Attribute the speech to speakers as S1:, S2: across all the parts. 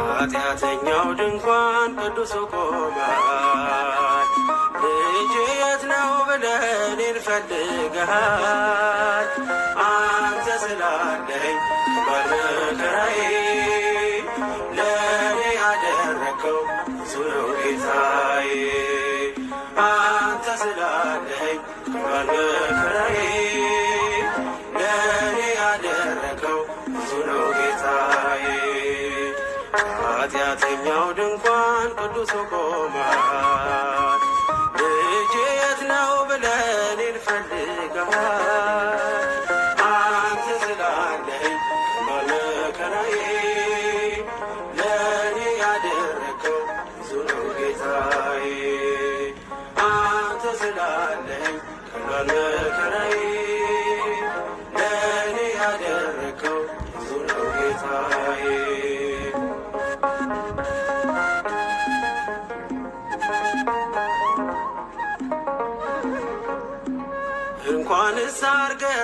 S1: ኃጢአተኛው ድንኳን ቅዱሱ ቆሟል። ልጄ የት ነው ብለህ እኔን ፈልገሃል። አንተ ስላለኝ በመከራዬ ለእኔ ያደረከው ብዙ ነው ጌታዬ። አንተ ስላለኝ በመከራዬ ለእኔ ያደረከው ብዙ ነው ጌታዬ። ኃጢአተኛው ድንኳን ቅዱሱ ቆሟል። ልጄ የት ነው ብለህ እኔን ፈልገሃል። አንተ ስላለኝ በመከራዬ ለእኔ ያደረከው ብዙ ነው ጌታዬ። አንተ ስላለኝ በመከራዬ ለእኔ ያደረከው ብዙ ነው ጌታዬ። እንኳንስ አርገኝ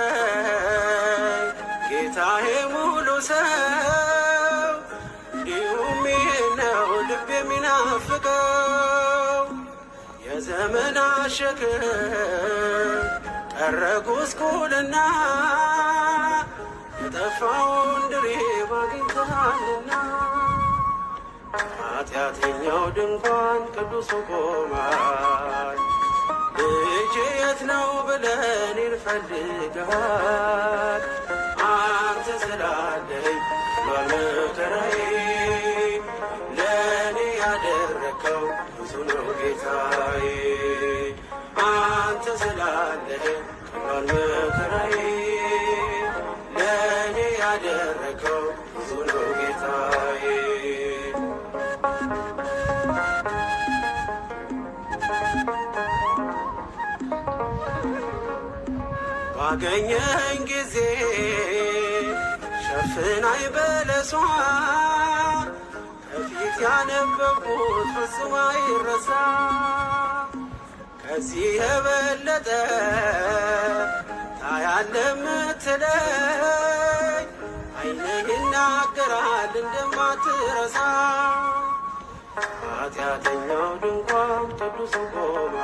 S1: ጌታዬ ሙሉ ሰው፣ እንዲሁም ይህ ነው ልብ የሚናፍቀው። የዘመናት ሸክም ቀረ ጉስቁልና፣ የጠፋውን ድሪብ አግኝተሃልና። ኃጢአተኛው ድንኳን ቅዱሱ ቆሟል። ልጄ የት ነው ብለህ እኔን ፈልገሃል። አንተ ስላለኝ በመከራዬ ለእኔ ያደረከው ብዙ ነው ጌታዬ። አንተ ስላለኝ በመከራዬ ለእኔ ያደረከው ብዙ ነው ጌታዬ። ባገኘኝ ጊዜ ሸፍናይ በለሷ፣ ከፊት ያነበብኩት ፍጹም አይረሳ። ከዚህ የበለጠ ታያለህ የምትለኝ፣ ዓይንህ ይናገራል እንደማትረሳ። ኃጢአተኛው ድንኳን ቅዱሱ ቆሟል።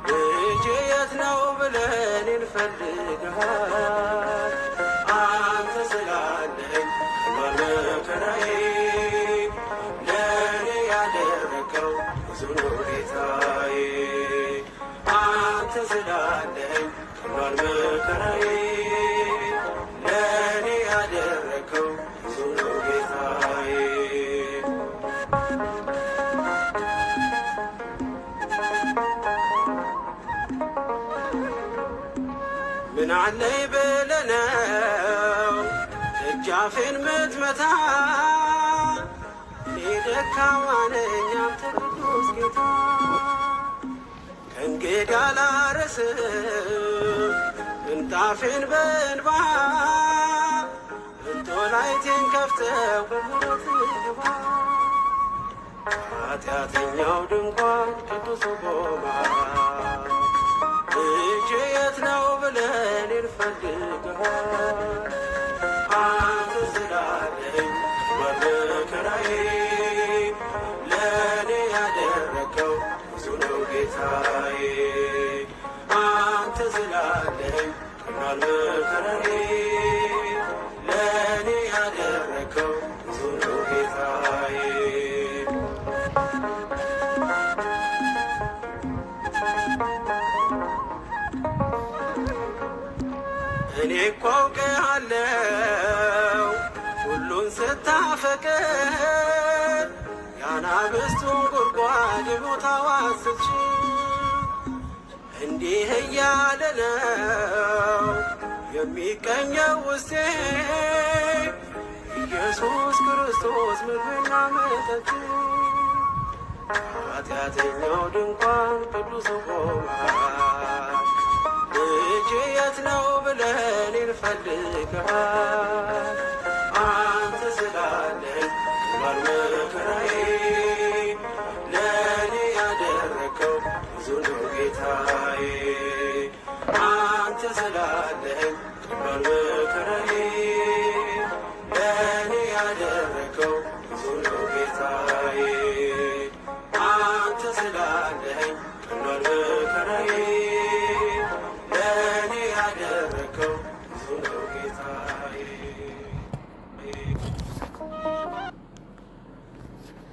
S1: ልጄ የት ነው ብለህ እኔን ፈልገሃል። አንተ ስላለኝ በመከራዬ ለእኔ ያደረከው ብዙ ነው ጌታዬ። አንተ ስላለኝ በመከራዬ ለእኔ ያደረከው ብዙ ነው ጌታዬ። ምን አለኝ ብለህ ነው ደጃፌን ምትመታ? እኔ ደካማ ነኝ አንተ ቅዱስ ጌታ። ከእንግዲህ አላረስም ምንጣፌን በእንባ፣ እንጦላይቴን ከፍተህ በምሕረትህ ግባ። ኃጢአተኛው ድንኳን ቅዱሱ ቆሟል። ልጄ የት ነው ብለህ እኔን ፈልገሃል። አንተ ስላለኝ በመከራዬ ለእኔ ያደረከው ብዙ ነው ጌታዬ። አንተ ስላለኝ በመከራዬ ለእኔ ያደረከው ብዙ ነው ጌታዬ። እኔ እኮ አውቅሃለሁ ሁሉን ስታፈቅር፣ የአናብስቱን ጉድጓድ የቦታው ስትችል። እንዲህ እያለ ነው የሚቀኘው ውስጤ፣ ኢየሱስ ክርስቶስ ምግብና መጠጥ። ኃጢአተኛው ድንኳን ቅዱሱ ቆሟል። ልጄ የት ነው ብለህ እኔን ፈልገሃል። ከባድ መከራዬ ለእኔ ያደረከው ብዙ ነው ጌታዬ። አንተ ስላለኸኝ ከባድ መከራዬ ለእኔ ያደረከው ብዙ ነው ጌታዬ።